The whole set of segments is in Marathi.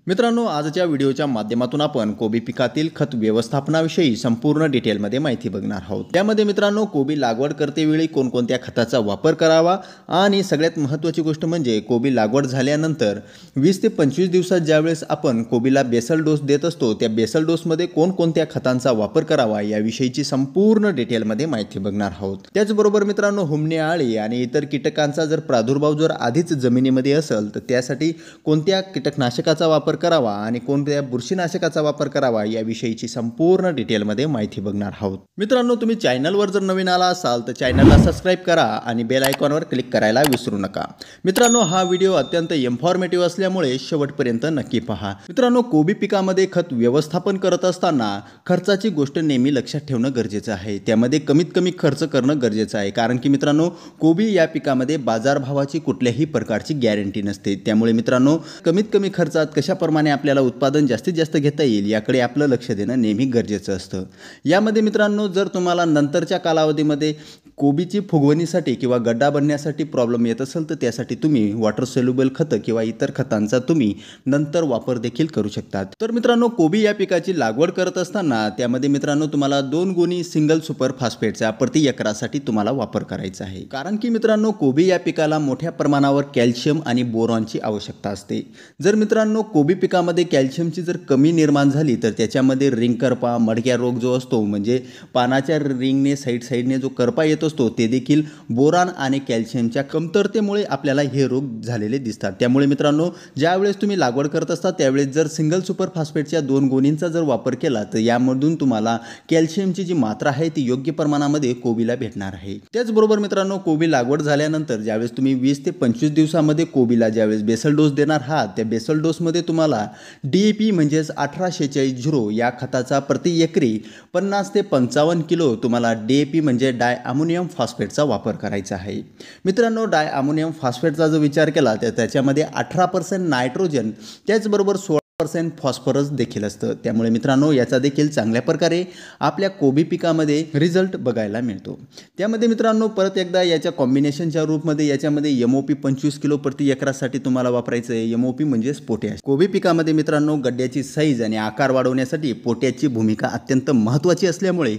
मित्रांनो, आजच्या व्हिडिओच्या माध्यमातून आपण कोबी पिकातील खत व्यवस्थापनाविषयी संपूर्ण डिटेलमध्ये माहिती बघणार आहोत। त्यामध्ये मित्रांनो, कोबी लागवड करतेवेळी कोणकोणत्या खताचा वापर करावा आणि सगळ्यात महत्त्वाची गोष्ट म्हणजे कोबी लागवड झाल्यानंतर 20 ते 25 दिवसात ज्यावेळेस आपण कोबीला बेसल डोस देत असतो, त्या बेसल डोसमध्ये कोणकोणत्या खतांचा वापर करावा याविषयीची संपूर्ण डिटेलमध्ये माहिती बघणार आहोत। त्याचबरोबर मित्रांनो, हुमणी, आळी आणि इतर कीटकांचा जर प्रादुर्भाव जर आधीच जमिनीमध्ये असेल तर त्यासाठी कोणत्या कीटकनाशकाचा वापर करावा आणि कोणत्या बुरशीनाशकाचा वापर करावा याविषयीची संपूर्ण डिटेलमध्ये माहिती बघणार आहोत। मित्रांनो, तुम्ही चॅनलवर जर नवीन आला असाल तर चॅनलला सबस्क्राइब करा आणि बेल आयकॉनवर क्लिक करायला विसरू नका। मित्रांनो, हा व्हिडिओ अत्यंत इन्फॉर्मेटिव्ह असल्यामुळे शेवटपर्यंत नक्की पहा। मित्रांनो, कोबी पिकामध्ये खत व्यवस्थापन करत असताना खर्चाची गोष्ट नेहमी लक्षात ठेवणं गरजेचं आहे। त्यामध्ये कमीत कमी खर्च करणं गरजेचं आहे, कारण की मित्रांनो, कोबी या पिकामध्ये बाजारभावाची कुठल्याही प्रकारची गॅरंटी नसते। त्यामुळे मित्रांनो, कमीत कमी खर्चात कशा प्रमाणे आपल्याला उत्पादन जास्तीत जास्त घेता येईल याकडे आपलं लक्ष देणं नेहमी गरजेचं असतं। यामध्ये मित्रांनो, जर तुम्हाला नंतरच्या कालावधीमध्ये कोबीची फुगवणीसाठी किंवा गड्डा बनण्यासाठी प्रॉब्लेम येत असेल तर त्यासाठी तुम्ही वॉटर सोल्युबल खतं किंवा इतर खतांचा तुम्ही नंतर वापर देखील करू शकतात। तर मित्रांनो, कोबी या पिकाची लागवड करत असताना त्यामध्ये मित्रांनो तुम्हाला 2 गुणी सिंगल सुपर फॉस्फेटचा प्रति एकरासाठी तुम्हाला वापर करायचा आहे, कारण की मित्रांनो, कोबी या पिकाला मोठ्या प्रमाणावर कॅल्शियम आणि बोरॉनची आवश्यकता असते। जर मित्रांनो कोबी पिकामध्ये कॅल्शियमची जर कमी निर्माण झाली तर त्याच्यामध्ये रिंग करपा, मडक्या रोग जो असतो म्हणजे पानाच्या रिंगने साईडने जो करपा येत असतो ते देखील बोरान आणि कॅल्शियमच्या कमतरतेमुळे आपल्याला हे रोग झालेले दिसतात। त्यामुळे मित्रांनो, ज्यावेळेस तुम्ही लागवड करत असता त्यावेळेस जर सिंगल सुपर फॉस्फेटच्या 2 गुणींचा जर वापर केला तर यामधून तुम्हाला कॅल्शियमची जी मात्रा आहे ती योग्य प्रमाणामध्ये कोबीला भेटणार आहे। त्याचबरोबर मित्रांनो, कोबी लागवड झाल्यानंतर ज्यावेळेस तुम्ही 20 ते 25 दिवसामध्ये कोबीला ज्यावेळेस बेसल डोस देणार आहात, त्या बेसल डोसमध्ये तुम्हाला DAP म्हणजेच 1846 या खताचा प्रति एकरी 50 ते 55 किलो तुम्हाला DAP म्हणजे डाय अमोनियम फॉस्फेटचा वापर करायचा आहे। मित्रांनो, डाय अमोनियम फॉस्फेटचा जर विचार केला तर त्याच्यामध्ये 18% नायट्रोजन त्याचबरोबर 16% फॉस्फरस देखील असतं। त्यामुळे मित्रांनो, याचा देखील चांगल्या प्रकारे आपल्या कोबी पिकामध्ये रिझल्ट बघायला मिळतो। त्यामध्ये मित्रांनो, परत एकदा याच्या कॉम्बिनेशनच्या रूपमध्ये याच्यामध्ये MOP 25 किलो प्रति एकरासाठी तुम्हाला वापरायचं आहे। MOP म्हणजेच पोटॅश। कोबी पिकामध्ये मित्रांनो, गड्ड्याची साईज आणि आकार वाढवण्यासाठी पोटॅशची भूमिका अत्यंत महत्त्वाची असल्यामुळे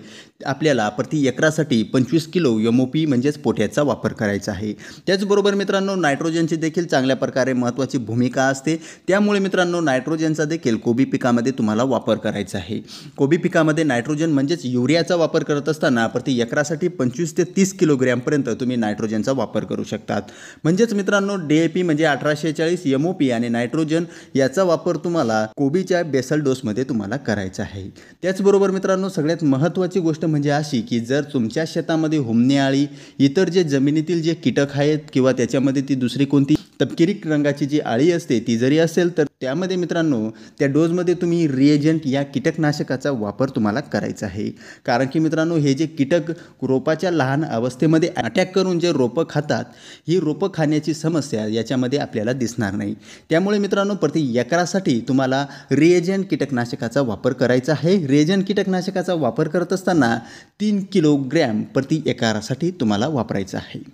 आपल्याला प्रति एकरासाठी 25 किलो MOP म्हणजेच पोटॅशचा वापर करायचा आहे। त्याचबरोबर मित्रांनो, नायट्रोजनची देखील चांगल्या प्रकारे महत्त्वाची भूमिका असते। त्यामुळे मित्रांनो, नायट्रोजनचा देखील कोबी पिकामध्ये तुम्हाला वापर करायचा आहे। कोबी पिकामध्ये नायट्रोजन म्हणजेच युरियाचा वापर करत असताना प्रति एकरासाठी 25 ते 30 किलोग्रॅमपर्यंत तुम्ही नायट्रोजनचा वापर करू शकतात। म्हणजेच मित्रांनो, DAP म्हणजे 1846 MOP आणि नायट्रोजन याचा वापर तुम्हाला कोबीच्या बेसल डोसमध्ये तुम्हाला करायचा आहे। त्याचबरोबर मित्रांनो, सगळ्यात महत्त्वाची गोष्ट म्हणजे अशी की जर तुमच्या शेतामध्ये हुमणी, आळी, इतर जे जमिनीतील जे कीटक आहेत किंवा त्याच्यामध्ये ती दुसरी कोणती तपकिरी रंगाची जी आळी असते ती जरी असेल तर त्यामध्ये मित्रांनो त्या डोजमध्ये तुम्ही रिएजंट या कीटकनाशकाचा वापर तुम्हाला करायचा आहे। कारण की मित्रांनो, हे जे कीटक रोपाच्या लहान अवस्थेमध्ये अटॅक करून जे रोपं खातात, ही रोपं खाण्याची समस्या याच्यामध्ये आपल्याला दिसणार नाही। त्यामुळे मित्रांनो, प्रति एकरासाठी तुम्हाला रिएजंट कीटकनाशकाचा वापर करायचा आहे। रिएजंट कीटकनाशकाचा वापर करत असताना 3 किलोग्रॅम प्रति एकरासाठी तुम्हाला वापरायचं आहे।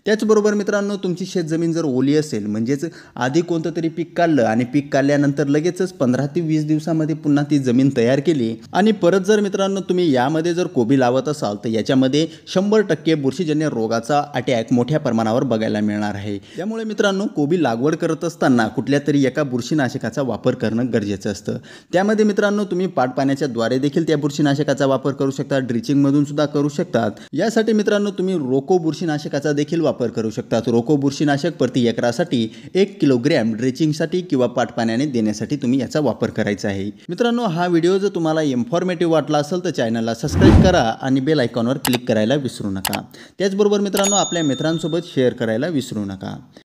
त्याचबरोबर मित्रांनो, तुमची शेतजमीन जर ओली असेल म्हणजेच आधी कोणतं तरी पीक काढलं आणि पीक काढल्यानंतर लगेचच 15 ते 20 दिवसामध्ये पुन्हा ती जमीन तयार केली आणि परत जर मित्रांनो तुम्ही यामध्ये जर कोबी लावत असाल तर याच्यामध्ये 100% बुरशीजन्य रोगाचा अटॅक मोठ्या प्रमाणावर बघायला मिळणार आहे। त्यामुळे मित्रांनो, कोबी लागवड करत असताना कुठल्या तरी एका बुरशीनाशकाचा वापर करणं गरजेचं असतं। त्यामध्ये मित्रांनो, तुम्ही पाटपाण्याच्या द्वारे देखील त्या बुरशीनाशकाचा वापर करू शकता, ड्रिचिंगमधून सुद्धा करू शकतात। यासाठी मित्रांनो तुम्ही रोको बुरशीनाशकाचा देखील वापर करू शकतात। रोको बुरशीनाशक प्रति एकरासाठी 1 किलोग्रॅम ड्रिचिंगसाठी किंवा पाटपाण्याने देण्यासाठी तुम्ही याचा वापर करायचा आहे। मित्रांनो, हा व्हिडिओ जर तुम्हाला इन्फॉर्मेटिव्ह वाटला असेल तर चॅनलला सबस्क्राइब करा आणि बेल आयकॉनवर क्लिक करायला विसरू नका। त्याचबरोबर मित्रांनो, आपल्या मित्रांसोबत शेअर करायला विसरू नका।